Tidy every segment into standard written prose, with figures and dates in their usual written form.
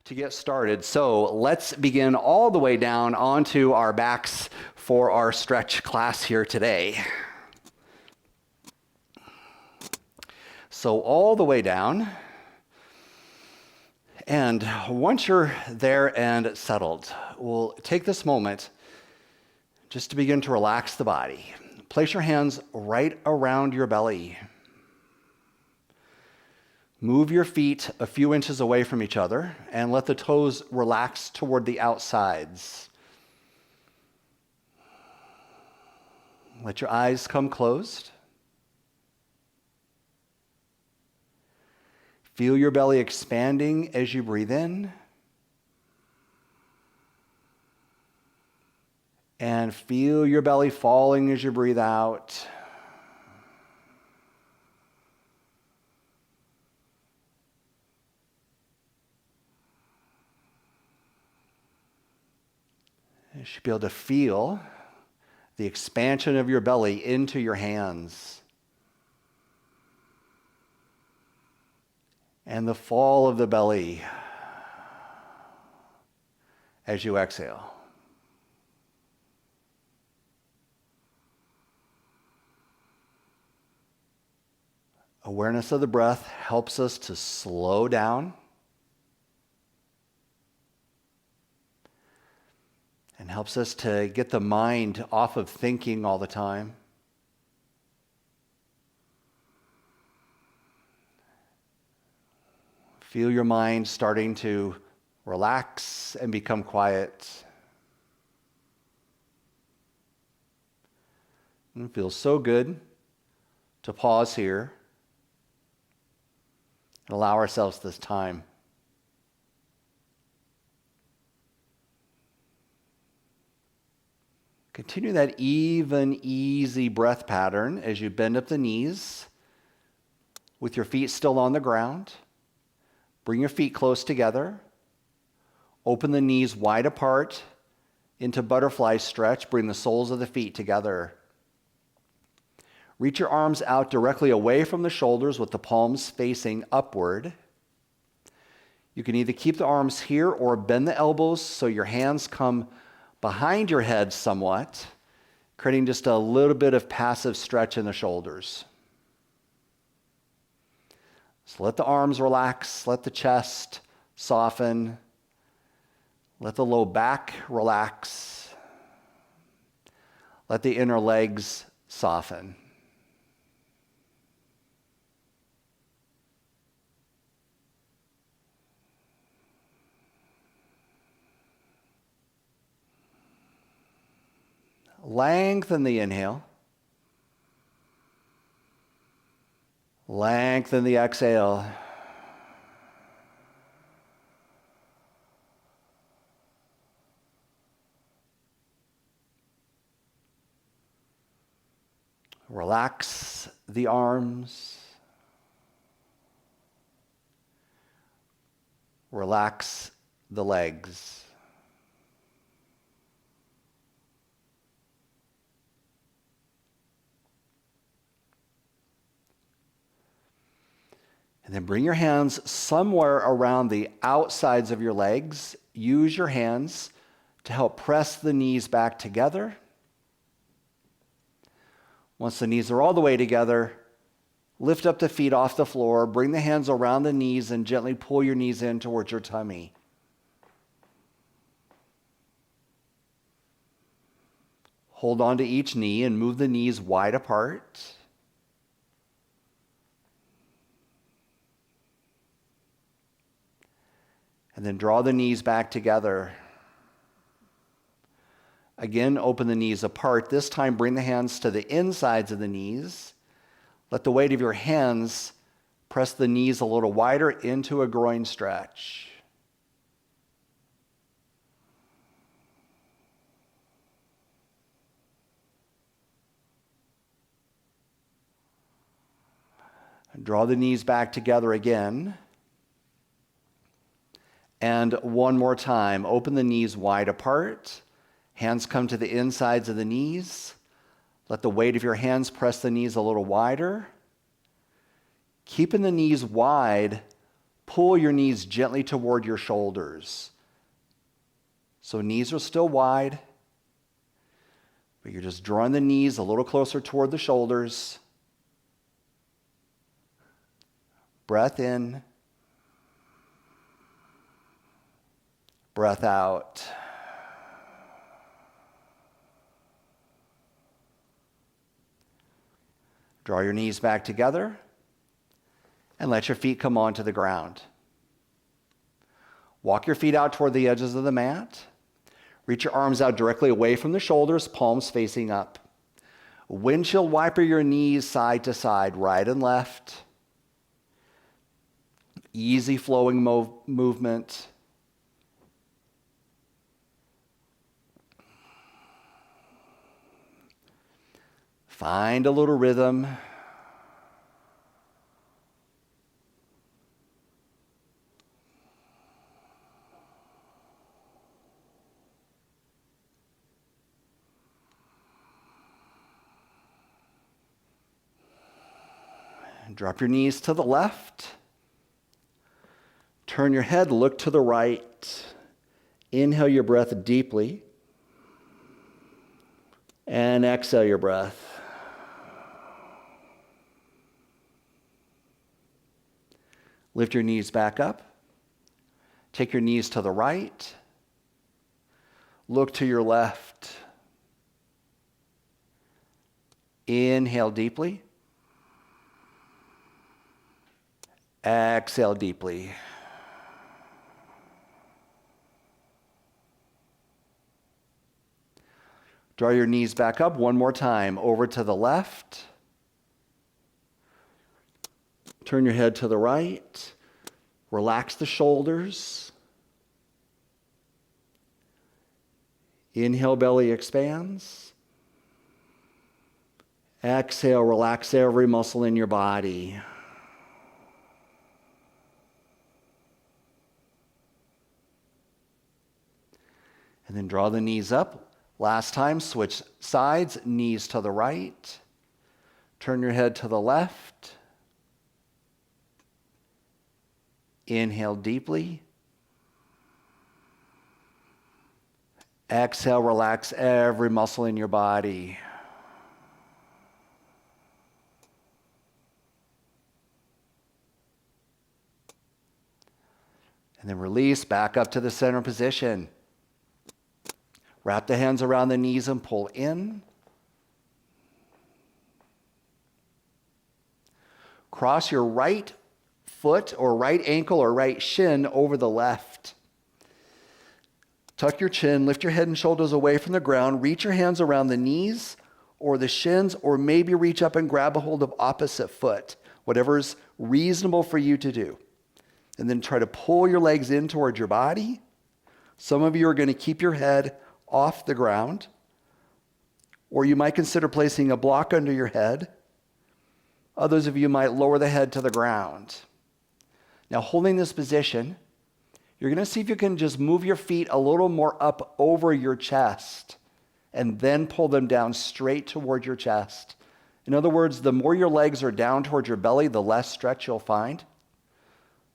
to get started. So let's begin all the way down onto our backs for our stretch class here today. So all the way down. And once you're there and settled, we'll take this moment just to begin to relax the body. Place your hands right around your belly. Move your feet a few inches away from each other and let the toes relax toward the outsides. Let your eyes come closed. Feel your belly expanding as you breathe in. And feel your belly falling as you breathe out. You should be able to feel the expansion of your belly into your hands. And the fall of the belly as you exhale. Awareness of the breath helps us to slow down and helps us to get the mind off of thinking all the time. Feel your mind starting to relax and become quiet. And it feels so good to pause here and allow ourselves this time. Continue that even, easy breath pattern as you bend up the knees with your feet still on the ground. Bring your feet close together. Open the knees wide apart into butterfly stretch. Bring the soles of the feet together. Reach your arms out directly away from the shoulders with the palms facing upward. You can either keep the arms here or bend the elbows so your hands come behind your head somewhat, creating just a little bit of passive stretch in the shoulders. So let the arms relax, let the chest soften, let the low back relax, let the inner legs soften. Lengthen the inhale. Lengthen the exhale. Relax the arms. Relax the legs. And then bring your hands somewhere around the outsides of your legs. Use your hands to help press the knees back together. Once the knees are all the way together, lift up the feet off the floor. Bring the hands around the knees and gently pull your knees in towards your tummy. Hold on to each knee and move the knees wide apart. And then draw the knees back together. Again, open the knees apart. This time, bring the hands to the insides of the knees. Let the weight of your hands press the knees a little wider into a groin stretch. And draw the knees back together again. And one more time, open the knees wide apart. Hands come to the insides of the knees. Let the weight of your hands press the knees a little wider. Keeping the knees wide, pull your knees gently toward your shoulders. So knees are still wide, but you're just drawing the knees a little closer toward the shoulders. Breath in. Breath out. Draw your knees back together and let your feet come onto the ground. Walk your feet out toward the edges of the mat. Reach your arms out directly away from the shoulders, palms facing up. Windshield wiper your knees side to side, right and left. Easy flowing movement. Find a little rhythm. Drop your knees to the left. Turn your head, look to the right. Inhale your breath deeply. And exhale your breath. Lift your knees back up. Take your knees to the right. Look to your left. Inhale deeply. Exhale deeply. Draw your knees back up one more time. Over to the left. Turn your head to the right. Relax the shoulders. Inhale, belly expands. Exhale, relax every muscle in your body. And then draw the knees up. Last time, switch sides, knees to the right. Turn your head to the left. Inhale deeply. Exhale, relax every muscle in your body. And then release back up to the center position. Wrap the hands around the knees and pull in. Cross your right foot or right ankle or right shin over the left. Tuck your chin, lift your head and shoulders away from the ground. Reach your hands around the knees or the shins, or maybe reach up and grab a hold of opposite foot, whatever's reasonable for you to do. And then try to pull your legs in towards your body. Some of you are going to keep your head off the ground, or you might consider placing a block under your head. Others of you might lower the head to the ground. Now, holding this position, you're going to see if you can just move your feet a little more up over your chest and then pull them down straight toward your chest. In other words, the more your legs are down towards your belly, the less stretch you'll find.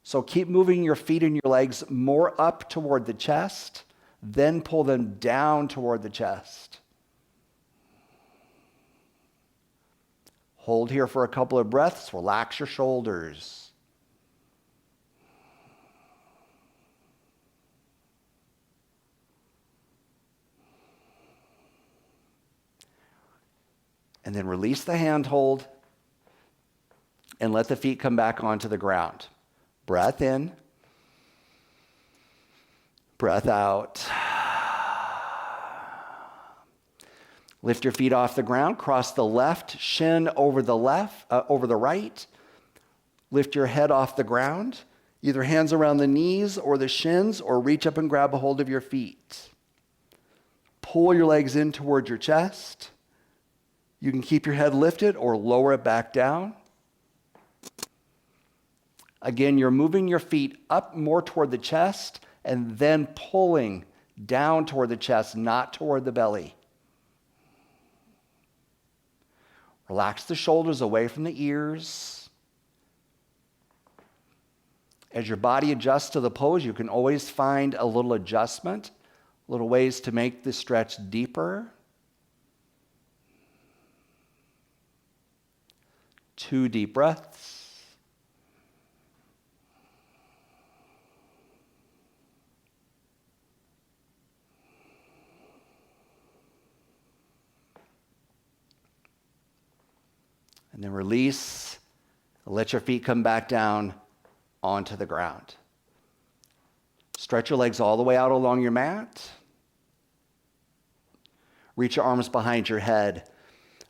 So keep moving your feet and your legs more up toward the chest, then pull them down toward the chest. Hold here for a couple of breaths. Relax your shoulders. And then release the handhold and let the feet come back onto the ground. Breath in. Breath out. Lift your feet off the ground. Cross the left shin over the right. Lift your head off the ground. Either hands around the knees or the shins, or reach up and grab a hold of your feet. Pull your legs in toward your chest. You can keep your head lifted or lower it back down. Again, you're moving your feet up more toward the chest and then pulling down toward the chest, not toward the belly. Relax the shoulders away from the ears. As your body adjusts to the pose, you can always find a little adjustment, little ways to make the stretch deeper. 2 deep breaths. And then release. Let your feet come back down onto the ground. Stretch your legs all the way out along your mat. Reach your arms behind your head.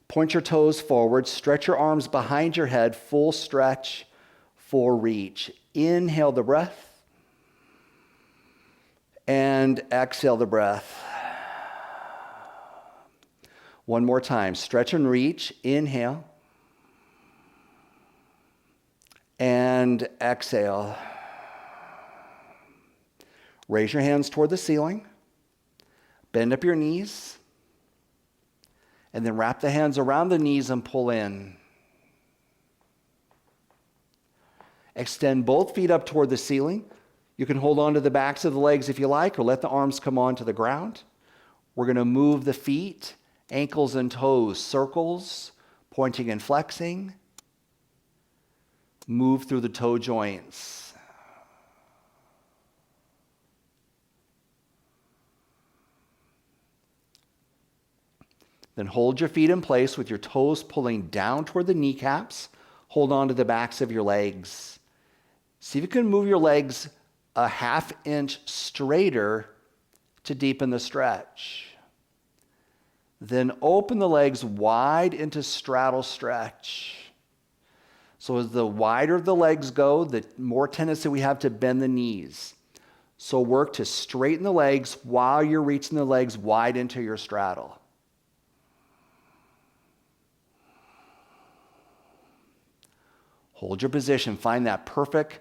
Point your toes forward. Stretch your arms behind your head. Full stretch, full reach. Inhale the breath. And exhale the breath. One more time. Stretch and reach. Inhale. And exhale. Raise your hands toward the ceiling. Bend up your knees. And then wrap the hands around the knees and pull in. Extend both feet up toward the ceiling. You can hold on to the backs of the legs if you like, or let the arms come onto the ground. We're going to move the feet, ankles and toes, circles, pointing and flexing. Move through the toe joints. Then hold your feet in place with your toes pulling down toward the kneecaps. Hold on to the backs of your legs. See if you can move your legs a 1/2 inch straighter to deepen the stretch. Then open the legs wide into straddle stretch. So as the wider the legs go, the more tendency we have to bend the knees. So work to straighten the legs while you're reaching the legs wide into your straddle. Hold your position. Find that perfect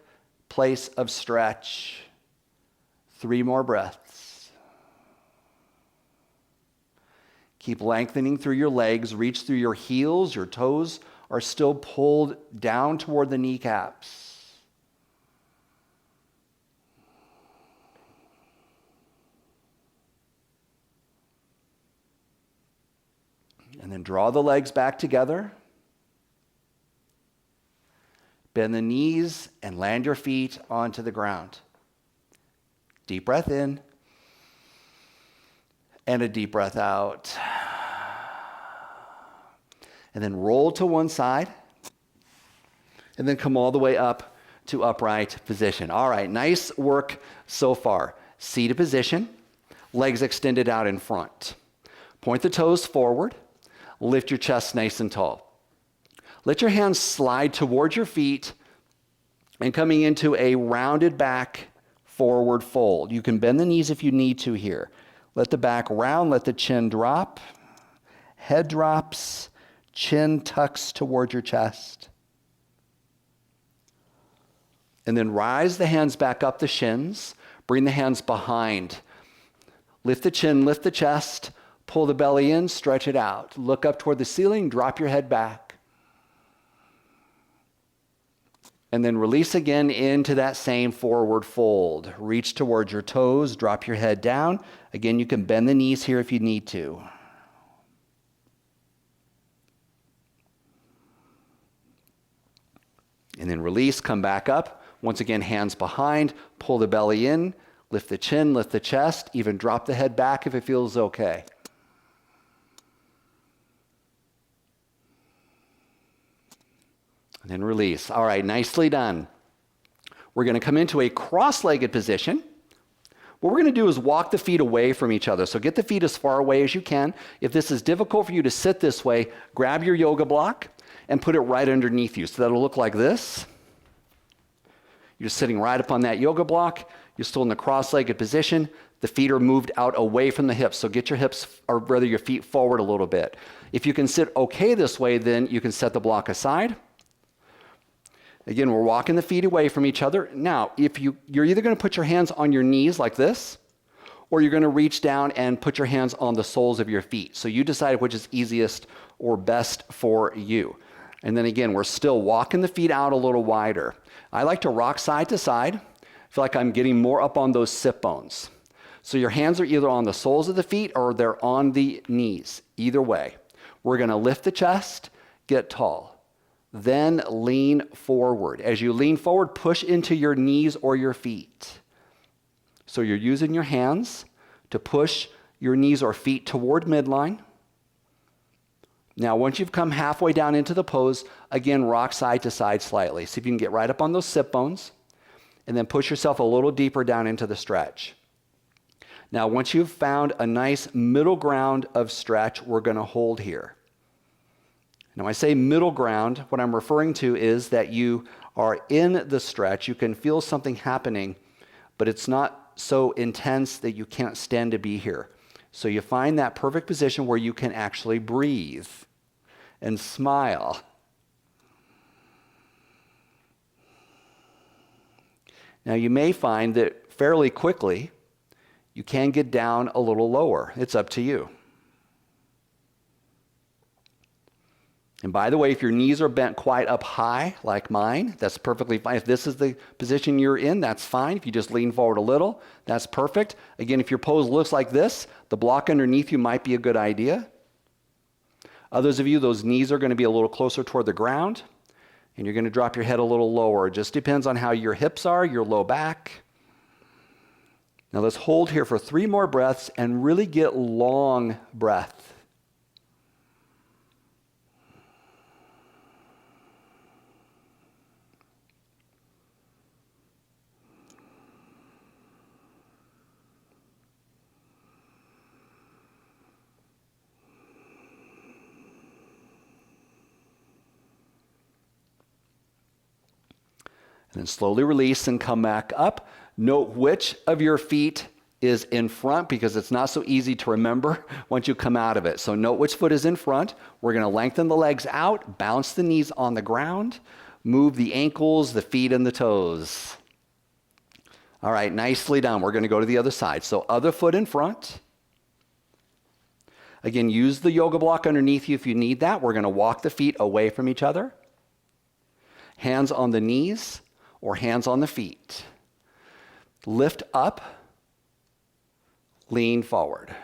place of stretch. 3 more breaths. Keep lengthening through your legs. Reach through your heels. Your toes are still pulled down toward the kneecaps. And then draw the legs back together. Bend the knees and land your feet onto the ground. Deep breath in and a deep breath out. And then roll to one side and then come all the way up to upright position. All right, nice work so far. Seated position, legs extended out in front. Point the toes forward, lift your chest nice and tall. Let your hands slide toward your feet and coming into a rounded back forward fold. You can bend the knees if you need to here. Let the back round, let the chin drop. Head drops, chin tucks toward your chest. And then rise the hands back up the shins. Bring the hands behind. Lift the chin, lift the chest, pull the belly in, stretch it out. Look up toward the ceiling, drop your head back. And then release again into that same forward fold. Reach towards your toes, drop your head down. Again, you can bend the knees here if you need to. And then release, come back up. Once again, hands behind, pull the belly in, lift the chin, lift the chest, even drop the head back if it feels okay. And then release. All right, nicely done. We're going to come into a cross-legged position. What we're going to do is walk the feet away from each other. So get the feet as far away as you can. If this is difficult for you to sit this way, grab your yoga block and put it right underneath you. So that'll look like this. You're sitting right up on that yoga block. You're still in the cross-legged position. The feet are moved out away from the hips. So get your hips, or rather your feet forward a little bit. If you can sit okay this way, then you can set the block aside. Again, we're walking the feet away from each other. Now, if you're either going to put your hands on your knees like this, or you're going to reach down and put your hands on the soles of your feet. So you decide which is easiest or best for you. And then again, we're still walking the feet out a little wider. I like to rock side to side. I feel like I'm getting more up on those sit bones. So your hands are either on the soles of the feet or they're on the knees. Either way. We're going to lift the chest, get tall. Then lean forward. As you lean forward, push into your knees or your feet. So you're using your hands to push your knees or feet toward midline. Now, once you've come halfway down into the pose, again, rock side to side slightly. See if you can get right up on those sit bones, and then push yourself a little deeper down into the stretch. Now, once you've found a nice middle ground of stretch, we're going to hold here. Now, when I say middle ground, what I'm referring to is that you are in the stretch. You can feel something happening, but it's not so intense that you can't stand to be here. So you find that perfect position where you can actually breathe and smile. Now, you may find that fairly quickly, you can get down a little lower. It's up to you. And by the way, if your knees are bent quite up high, like mine, that's perfectly fine. If this is the position you're in, that's fine. If you just lean forward a little, that's perfect. Again, if your pose looks like this, the block underneath you might be a good idea. Others of you, those knees are going to be a little closer toward the ground, and you're going to drop your head a little lower. It just depends on how your hips are, your low back. Now let's hold here for 3 more breaths and really get long breath. And then slowly release and come back up. Note which of your feet is in front because it's not so easy to remember once you come out of it. So note which foot is in front. We're going to lengthen the legs out, bounce the knees on the ground, move the ankles, the feet, and the toes. All right, nicely done. We're going to go to the other side. So other foot in front. Again, use the yoga block underneath you if you need that. We're going to walk the feet away from each other. Hands on the knees or hands on the feet. Lift up, lean forward.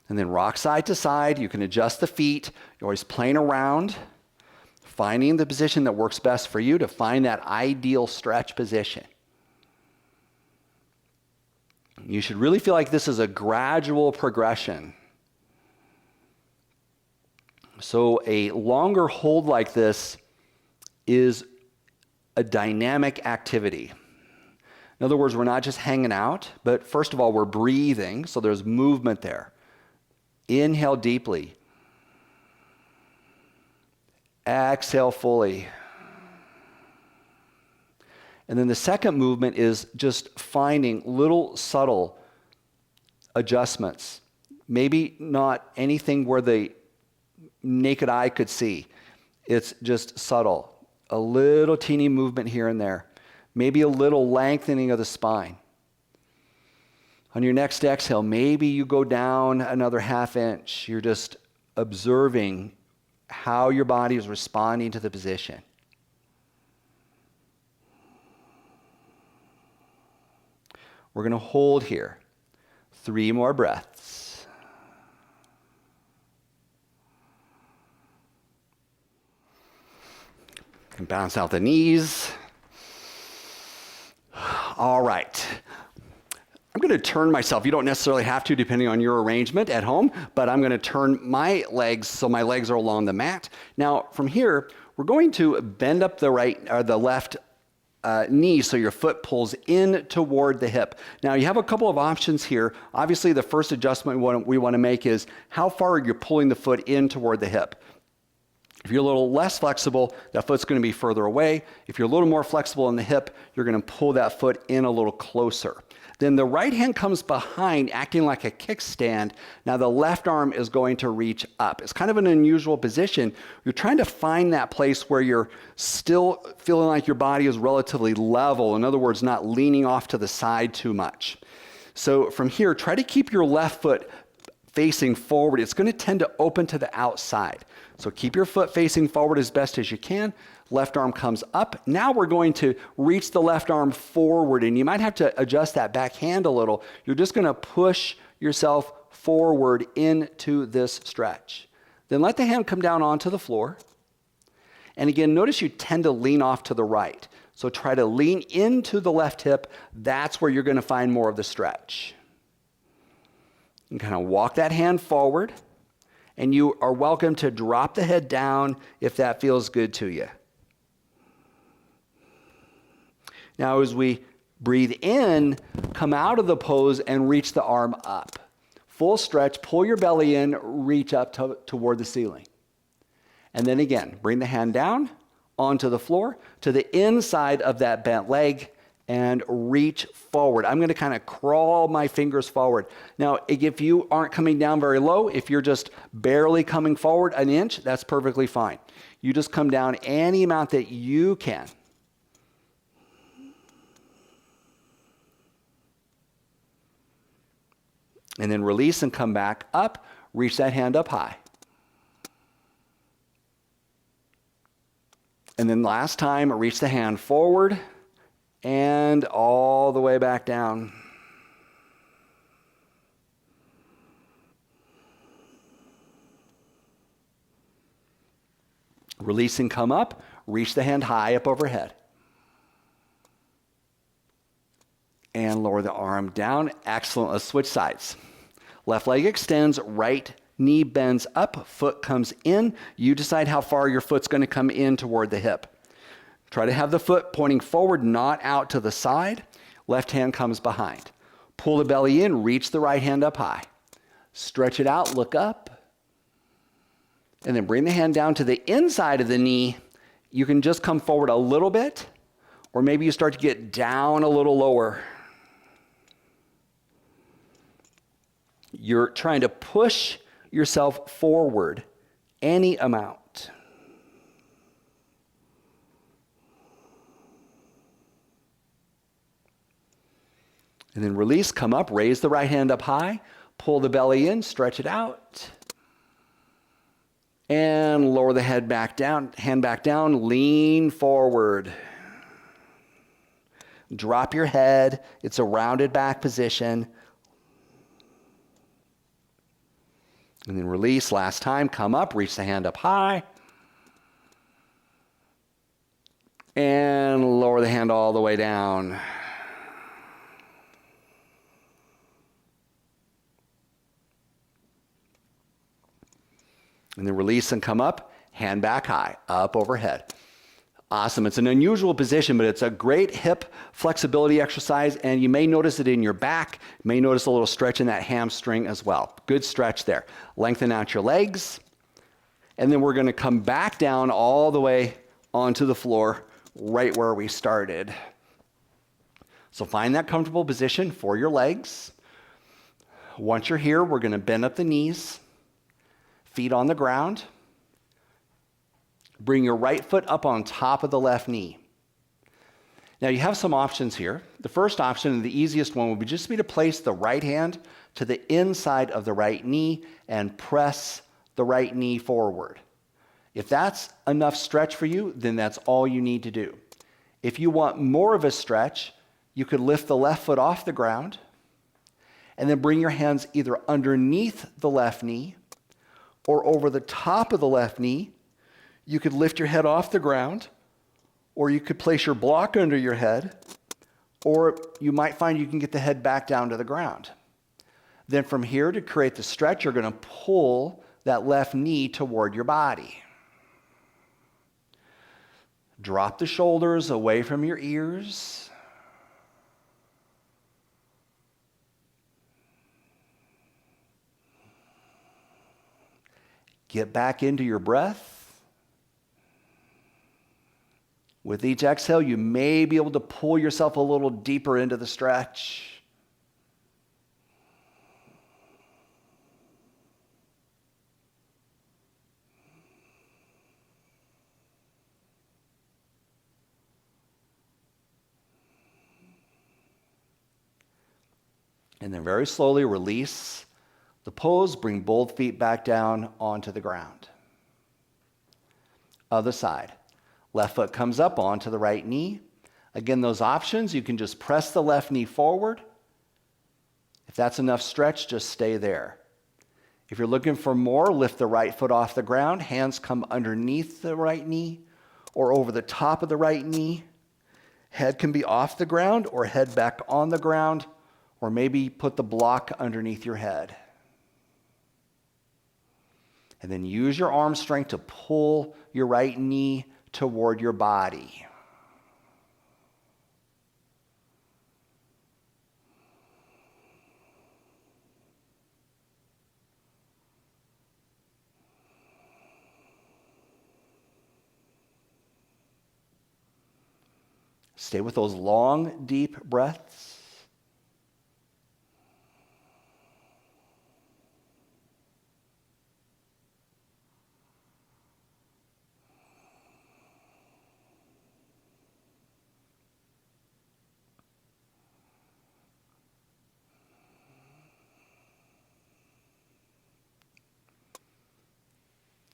And then rock side to side. You can adjust the feet. You're always playing around, finding the position that works best for you to find that ideal stretch position. You should really feel like this is a gradual progression. So a longer hold like this is a dynamic activity. In other words, we're not just hanging out, but first of all, we're breathing, so there's movement there. Inhale deeply. Exhale fully. And then the second movement is just finding little subtle adjustments. Maybe not anything where the naked eye could see. It's just subtle. A little teeny movement here and there. Maybe a little lengthening of the spine. On your next exhale, maybe you go down another ½ inch. You're just observing how your body is responding to the position. We're going to hold here. 3 more breaths. And bounce out the knees. All right. I'm going to turn myself. You don't necessarily have to, depending on your arrangement at home, but I'm going to turn my legs so my legs are along the mat. Now, from here, we're going to bend up the right or the left knee so your foot pulls in toward the hip. Now, you have a couple of options here. Obviously, the first adjustment we want to make is how far are you pulling the foot in toward the hip? If you're a little less flexible, that foot's going to be further away. If you're a little more flexible in the hip, you're going to pull that foot in a little closer. Then the right hand comes behind, acting like a kickstand. Now the left arm is going to reach up. It's kind of an unusual position. You're trying to find that place where you're still feeling like your body is relatively level. In other words, not leaning off to the side too much. So from here, try to keep your left foot facing forward, it's going to tend to open to the outside. So keep your foot facing forward as best as you can. Left arm comes up. Now we're going to reach the left arm forward, and you might have to adjust that back hand a little. You're just going to push yourself forward into this stretch. Then let the hand come down onto the floor. And again, notice you tend to lean off to the right. So try to lean into the left hip. That's where you're going to find more of the stretch. And kind of walk that hand forward, and you are welcome to drop the head down if that feels good to you. Now, as we breathe in, come out of the pose and reach the arm up. Full stretch, pull your belly in, reach up toward the ceiling. And then again, bring the hand down onto the floor to the inside of that bent leg and reach forward. I'm going to kind of crawl my fingers forward. Now, if you aren't coming down very low, if you're just barely coming forward an inch, that's perfectly fine. You just come down any amount that you can. And then release and come back up. Reach that hand up high. And then last time, reach the hand forward and all the way back down. Release and come up. Reach the hand high up overhead. And lower the arm down. Excellent. Let's switch sides. Left leg extends, right knee bends up, foot comes in. You decide how far your foot's going to come in toward the hip. Try to have the foot pointing forward, not out to the side. Left hand comes behind. Pull the belly in, reach the right hand up high. Stretch it out, look up. And then bring the hand down to the inside of the knee. You can just come forward a little bit, or maybe you start to get down a little lower. You're trying to push yourself forward any amount. And then release, come up, raise the right hand up high, pull the belly in, stretch it out. And lower the head back down, hand back down, lean forward. Drop your head, it's a rounded back position. And then release, last time, come up, reach the hand up high. And lower the hand all the way down. And then release and come up, hand back high, up overhead. Awesome. It's an unusual position, but it's a great hip flexibility exercise, and you may notice it in your back. You may notice a little stretch in that hamstring as well. Good stretch there. Lengthen out your legs, and then we're going to come back down all the way onto the floor, right where we started. So find that comfortable position for your legs. Once you're here, we're going to bend up the knees, feet on the ground. Bring your right foot up on top of the left knee. Now you have some options here. The first option, and the easiest one, would be just to place the right hand to the inside of the right knee and press the right knee forward. If that's enough stretch for you, then that's all you need to do. If you want more of a stretch, you could lift the left foot off the ground and then bring your hands either underneath the left knee or over the top of the left knee. You could lift your head off the ground, or you could place your block under your head, or you might find you can get the head back down to the ground. Then from here, to create the stretch, you're going to pull that left knee toward your body. Drop the shoulders away from your ears. Get back into your breath. With each exhale, you may be able to pull yourself a little deeper into the stretch. And then very slowly release. The pose, bring both feet back down onto the ground. Other side. Left foot comes up onto the right knee. Again, those options, you can just press the left knee forward. If that's enough stretch, just stay there. If you're looking for more, lift the right foot off the ground. Hands come underneath the right knee or over the top of the right knee. Head can be off the ground or head back on the ground, or maybe put the block underneath your head. And then use your arm strength to pull your right knee toward your body. Stay with those long, deep breaths.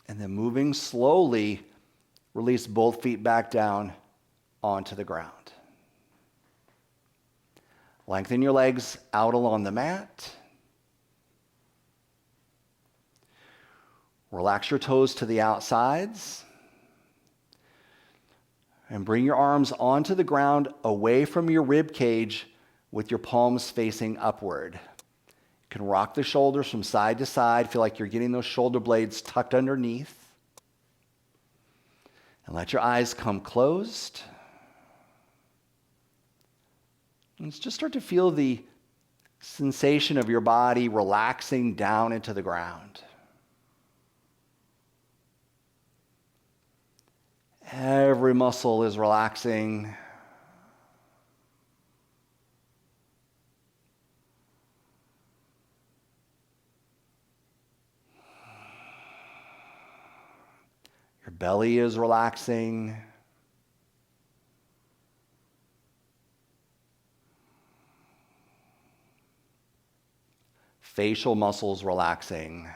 And then moving slowly, release both feet back down onto the ground. Lengthen your legs out along the mat. Relax your toes to the outsides. And bring your arms onto the ground away from your rib cage with your palms facing upward. You can rock the shoulders from side to side. Feel like you're getting those shoulder blades tucked underneath. And let your eyes come closed. And just start to feel the sensation of your body relaxing down into the ground. Every muscle is relaxing. Your belly is relaxing. Facial muscles relaxing.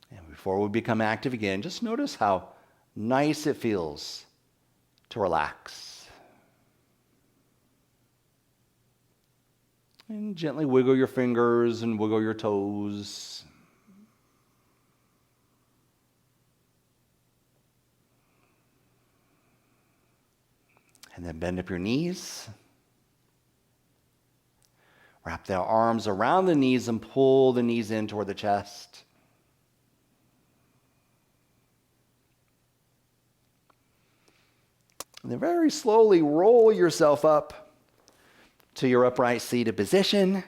And before we become active again, just notice how nice it feels to relax. And gently wiggle your fingers and wiggle your toes. And then bend up your knees. Wrap the arms around the knees and pull the knees in toward the chest. And then very slowly roll yourself up to your upright seated position.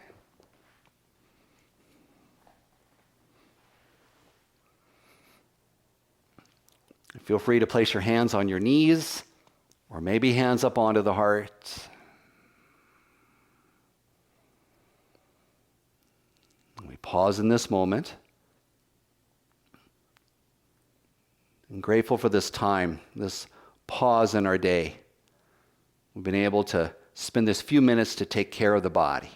Feel free to place your hands on your knees or maybe hands up onto the heart. We pause in this moment. I'm grateful for this time, this pause in our day. We've been able to spend this few minutes to take care of the body.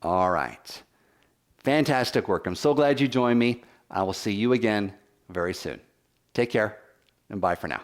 All right. Fantastic work. I'm so glad you joined me. I will see you again very soon. Take care and bye for now.